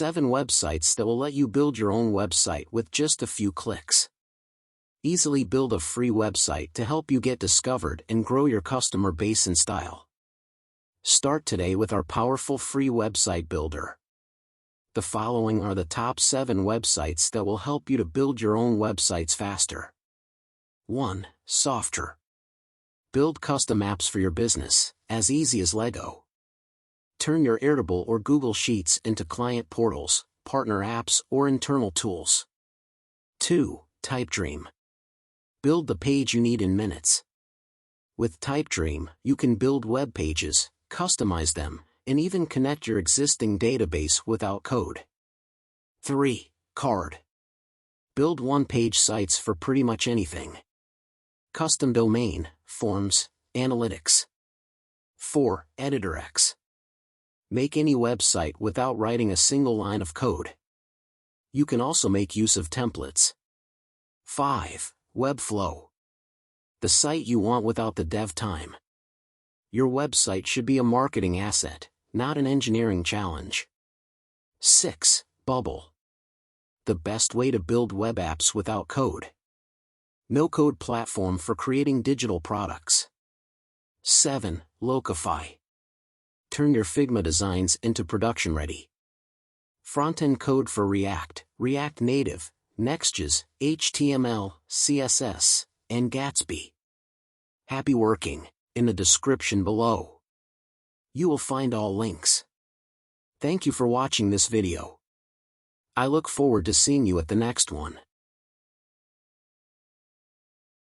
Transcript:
7 websites that will let you build your own website with just a few clicks. Easily build a free website to help you get discovered and grow your customer base in style. Start today with our powerful free website builder. The following are the top 7 websites that will help you to build your own websites faster. 1. Softr. Build custom apps for your business, as easy as Lego. Turn your Airtable or Google Sheets into client portals, partner apps, or internal tools. 2. Typedream. Build the page you need in minutes. With Typedream, you can build web pages, customize them, and even connect your existing database without code. 3. Card. Build one-page sites for pretty much anything. Custom domain, forms, analytics. 4. EditorX. Make any website without writing a single line of code. You can also make use of templates. 5. Webflow. The site you want without the dev time. Your website should be a marketing asset, not an engineering challenge. 6. Bubble. The best way to build web apps without code. No-code platform for creating digital products. 7. Locofy. Turn your Figma designs into production-ready. Front-end code for React, React Native, Next.js, HTML, CSS, and Gatsby. Happy working. In the description below, you will find all links. Thank you for watching this video. I look forward to seeing you at the next one.